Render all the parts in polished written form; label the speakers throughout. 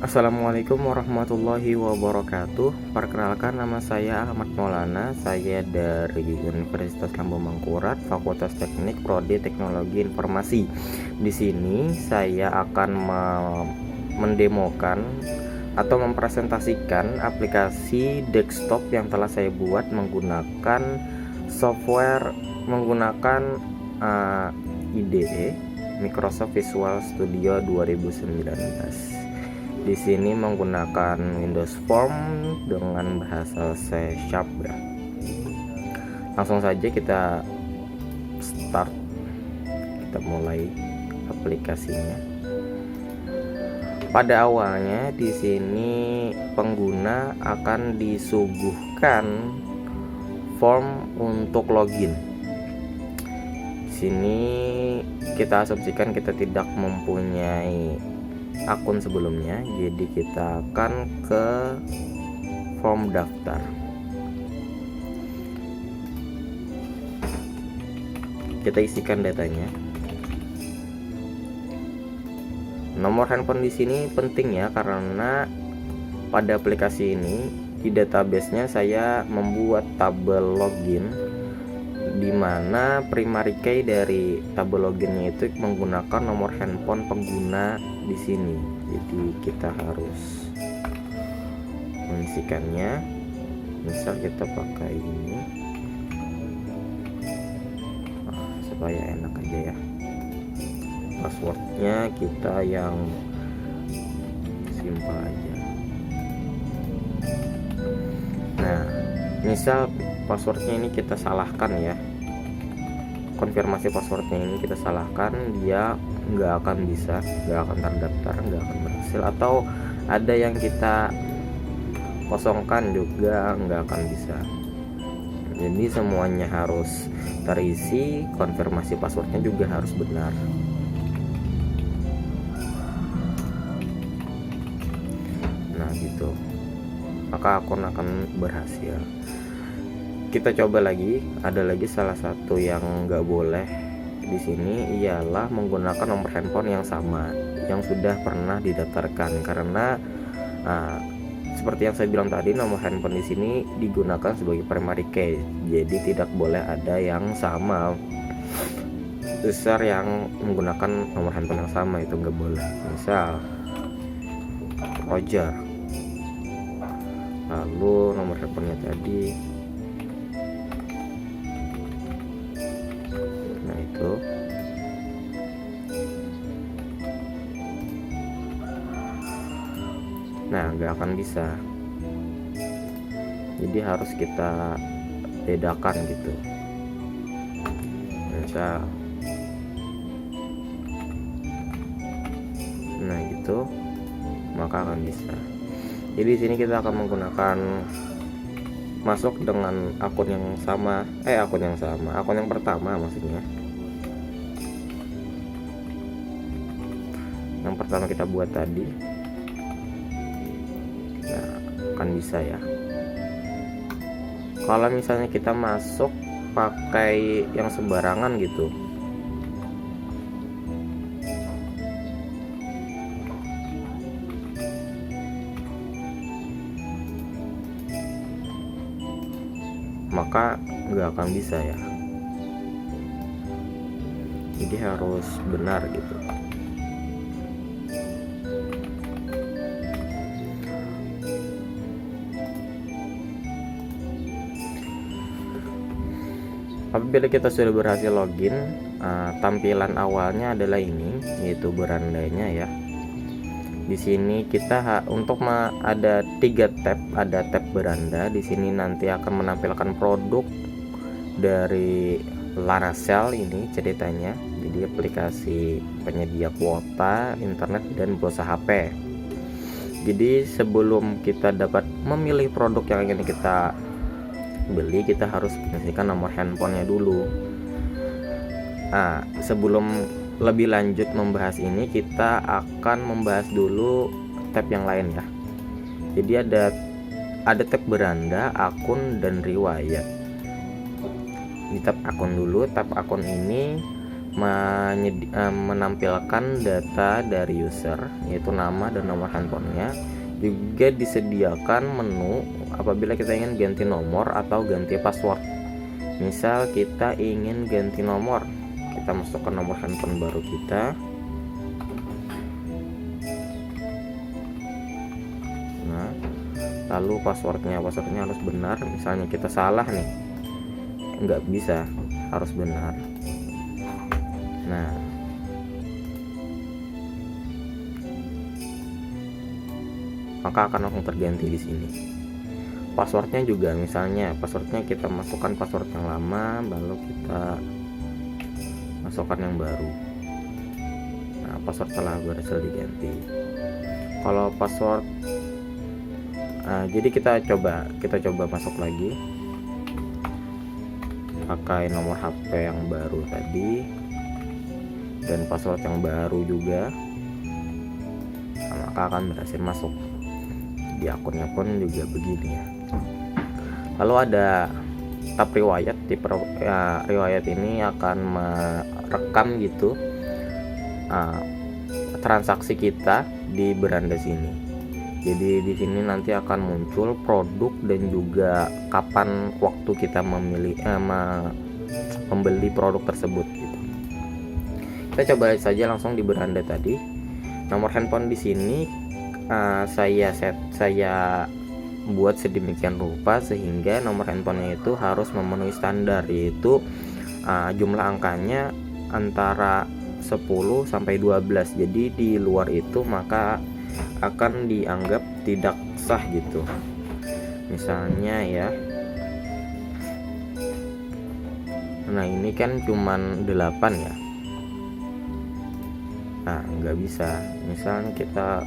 Speaker 1: Assalamualaikum warahmatullahi wabarakatuh. Perkenalkan, nama saya Ahmad Maulana. Saya dari Universitas Lambung Mangkurat, Fakultas Teknik, Prodi Teknologi Informasi. Di sini saya akan mendemokan atau mempresentasikan aplikasi desktop yang telah saya buat menggunakan software IDE Microsoft Visual Studio 2019. Di sini menggunakan Windows Form dengan bahasa C# ya. Langsung saja kita start. Kita mulai aplikasinya. Pada awalnya di sini pengguna akan disuguhkan form untuk login. Di sini kita asumsikan kita tidak mempunyai akun sebelumnya, jadi kita akan ke form daftar. Kita isikan datanya. Nomor handphone di sini penting ya, karena pada aplikasi ini di database-nya saya membuat tabel login, di mana primary key dari tabel loginnya itu menggunakan nomor handphone pengguna di sini. Jadi kita harus mengisikannya. Misal kita pakai ini, supaya enak aja ya. Passwordnya kita yang simpel aja. Nah, misal passwordnya ini kita salahkan ya, konfirmasi passwordnya ini kita salahkan, dia nggak akan bisa, nggak akan terdaftar, nggak akan berhasil. Atau ada yang kita kosongkan juga nggak akan bisa. Jadi semuanya harus terisi, konfirmasi passwordnya juga harus benar. Nah gitu, maka akun akan berhasil. Kita coba lagi. Ada lagi salah satu yang nggak boleh di sini, ialah menggunakan nomor handphone yang sama yang sudah pernah didaftarkan, karena seperti yang saya bilang tadi, nomor handphone di sini digunakan sebagai primary key, jadi tidak boleh ada yang sama besar yang menggunakan nomor handphone yang sama, itu nggak boleh. Misal Roger, lalu nomor handphonenya tadi, nah itu. Nah nggak akan bisa, jadi harus kita bedakan gitu. Misal, nah gitu, maka akan bisa. Jadi di sini kita akan menggunakan masuk dengan akun yang sama, akun yang pertama maksudnya. Yang pertama kita buat tadi. Nah, akan bisa ya. Kalau misalnya kita masuk pakai yang sembarangan gitu, maka nggak akan bisa ya. Jadi harus benar gitu. Apabila kita sudah berhasil login, tampilan awalnya adalah ini, yaitu berandanya ya. Di sini kita untuk ada 3 tab, ada tab beranda. Di sini nanti akan menampilkan produk dari Lanacell ini ceritanya. Jadi aplikasi penyedia kuota internet dan pulsa HP. Jadi sebelum kita dapat memilih produk yang ingin kita beli, kita harus mengisikan nomor handphonenya dulu. Nah, sebelum lebih lanjut membahas ini, kita akan membahas dulu tab yang lain ya. Jadi ada tab beranda, akun, dan riwayat. Di tab akun dulu. Tab akun ini menampilkan data dari user, yaitu nama dan nomor handphonenya. Juga disediakan menu apabila kita ingin ganti nomor atau ganti password. Misal kita ingin ganti nomor, kita masukkan nomor handphone baru kita. Nah, lalu passwordnya harus benar. Misalnya kita salah nih, nggak bisa, harus benar. Nah, maka akan langsung terganti di sini. Passwordnya juga, misalnya passwordnya kita masukkan password yang lama, lalu kita masukkan yang baru. Nah, password telah berhasil diganti. Kalau password, jadi kita coba masuk lagi, pakai nomor HP yang baru tadi dan password yang baru juga. Nah, maka akan berhasil masuk. Di akunnya pun juga begini ya. Lalu ada tab riwayat. Riwayat ini akan merekam gitu transaksi kita di beranda sini. Jadi di sini nanti akan muncul produk dan juga kapan waktu kita membeli produk tersebut gitu. Kita coba saja langsung di beranda tadi. Nomor handphone di sini saya buat sedemikian rupa sehingga nomor handphonenya itu harus memenuhi standar, yaitu jumlah angkanya antara 10 sampai 12. Jadi di luar itu maka akan dianggap tidak sah gitu. Misalnya ya, nah ini kan cuman 8 ya. Nah, nggak bisa. Misalnya kita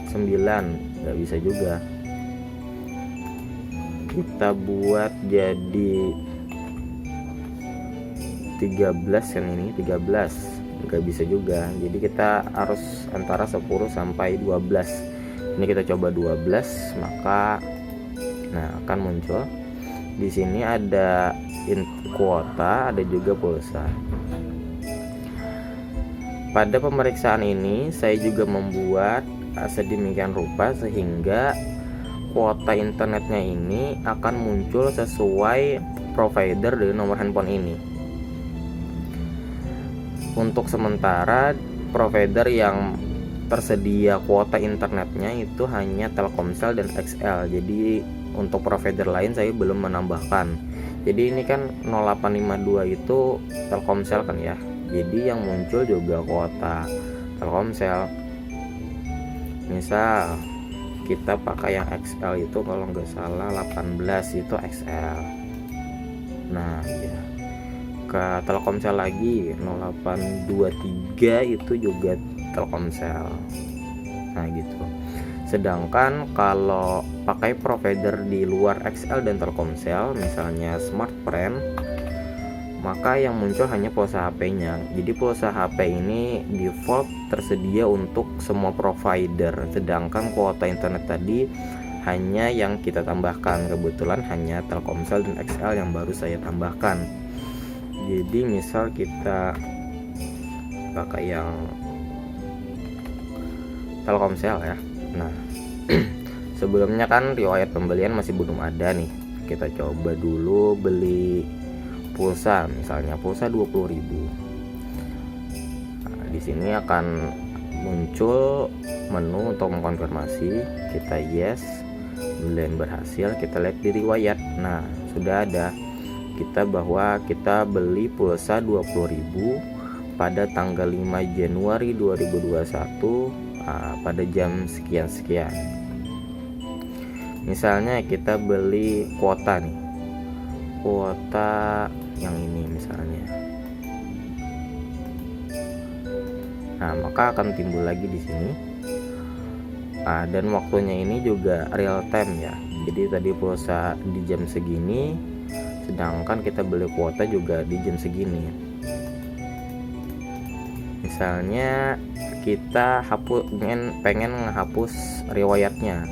Speaker 1: 9, nggak bisa juga. Kita buat jadi 13 kan, ini 13 nggak bisa juga. Jadi kita harus antara 10 sampai 12. Ini kita coba 12, maka akan muncul di sini ada kuota, ada juga pulsa. Pada pemeriksaan ini saya juga membuat sedemikian rupa sehingga kuota internetnya ini akan muncul sesuai provider dari nomor handphone ini. Untuk sementara provider yang tersedia kuota internetnya itu hanya Telkomsel dan XL. Jadi untuk provider lain saya belum menambahkan. Jadi ini kan 0852 itu Telkomsel kan ya. Jadi yang muncul juga kuota Telkomsel. Misal kita pakai yang XL itu, kalau nggak salah 18 itu XL. Nah ya, ke Telkomsel lagi 0823 itu juga Telkomsel. Nah gitu. Sedangkan kalau pakai provider di luar XL dan Telkomsel, misalnya Smartfren, maka yang muncul hanya pulsa HP-nya. Jadi pulsa HP ini default tersedia untuk semua provider, sedangkan kuota internet tadi hanya yang kita tambahkan. Kebetulan hanya Telkomsel dan XL yang baru saya tambahkan. Jadi misal kita pakai yang Telkomsel ya. Nah sebelumnya kan riwayat pembelian masih belum ada nih. Kita coba dulu beli pulsa, misalnya pulsa 20.000. Nah, di sini akan muncul menu untuk mengkonfirmasi. Kita yes, pembelian berhasil. Kita lihat di riwayat. Nah, sudah ada kita bahwa kita beli pulsa 20.000 pada tanggal 5 Januari 2021 pada jam sekian-sekian. Misalnya kita beli kuota nih. Kuota yang ini misalnya. Nah, maka akan timbul lagi di sini. Dan waktunya ini juga real time ya. Jadi tadi pulsa di jam segini, sedangkan kita beli kuota juga di jam segini. Misalnya kita pengen menghapus riwayatnya.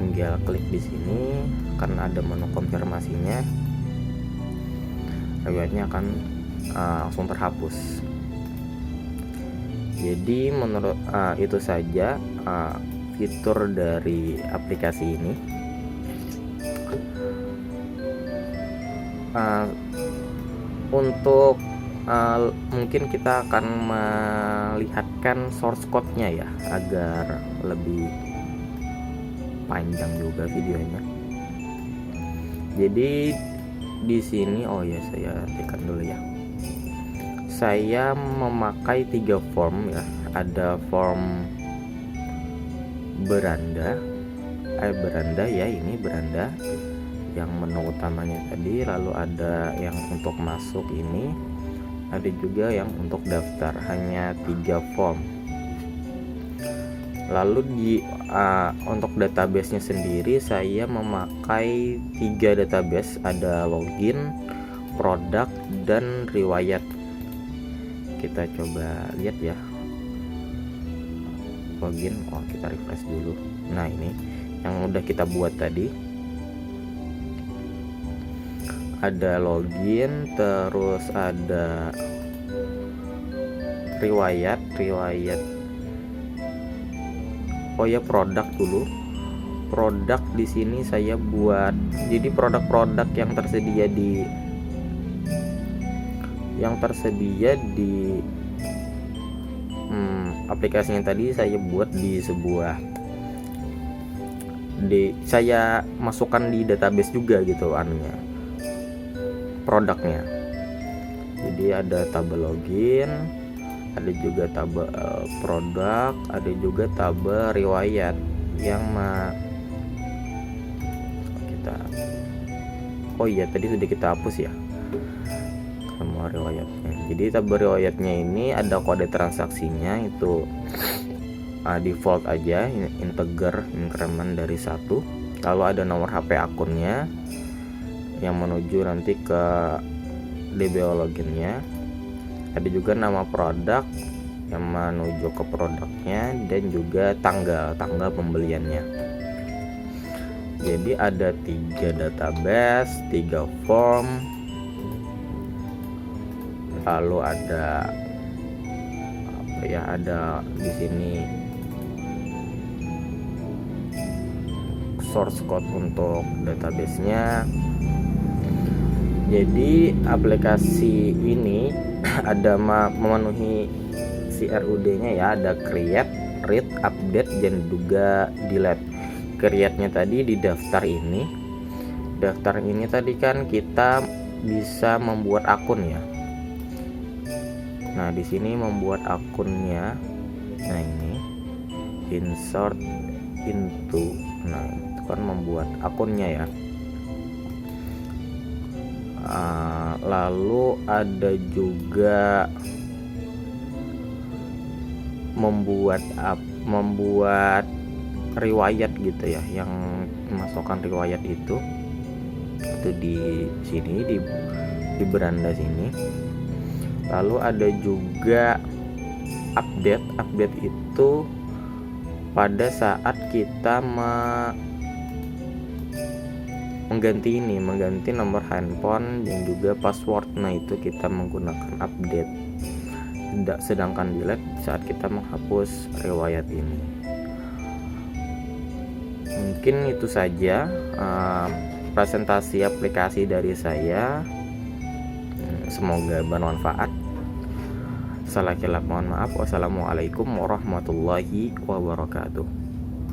Speaker 1: Tinggal klik di sini karena ada menu konfirmasinya. Riwayatnya akan langsung terhapus. Jadi menurut itu saja fitur dari aplikasi ini. Untuk mungkin kita akan melihatkan source code-nya ya, agar lebih panjang juga videonya. Jadi di sini saya tekan dulu ya. Saya memakai 3 form ya. Ada form beranda ya, ini beranda yang menu utamanya tadi, lalu ada yang untuk masuk ini, ada juga yang untuk daftar, hanya 3 form. Lalu di untuk database-nya sendiri saya memakai 3 database, ada login, produk, dan riwayat. Kita coba lihat ya. Login, kita refresh dulu. Nah, ini yang udah kita buat tadi. Ada login, terus ada riwayat produk dulu. Produk di sini saya buat, jadi produk-produk yang tersedia di aplikasinya tadi saya buat saya masukkan di database juga gitu produknya. Jadi ada tabel login, ada juga tabel produk, ada juga tabel riwayat yang tadi sudah kita hapus ya semua riwayatnya. Jadi tabel riwayatnya ini ada kode transaksinya, itu default aja, integer increment dari 1. Lalu ada nomor HP akunnya yang menuju nanti ke DBO loginnya. Ada juga nama produk yang menuju ke produknya, dan juga tanggal pembeliannya. Jadi ada 3 database, 3 form, lalu ada ada di sini source code untuk database-nya. Jadi aplikasi ini ada memenuhi CRUD-nya ya, ada create, read, update, dan juga delete. Create-nya tadi di daftar ini. Daftar ini tadi kan kita bisa membuat akun ya. Nah, di sini membuat akunnya. Nah, ini insert into. Nah, itu kan membuat akunnya ya. Lalu ada juga membuat riwayat gitu ya, yang memasukkan riwayat itu di sini di beranda sini. Lalu ada juga update itu pada saat kita mengganti nomor handphone dan juga password. Nah, itu kita menggunakan update. Sedangkan delete saat kita menghapus riwayat ini. Mungkin itu saja presentasi aplikasi dari saya. Semoga bermanfaat. Salah kilap mohon maaf. Wassalamualaikum warahmatullahi wabarakatuh.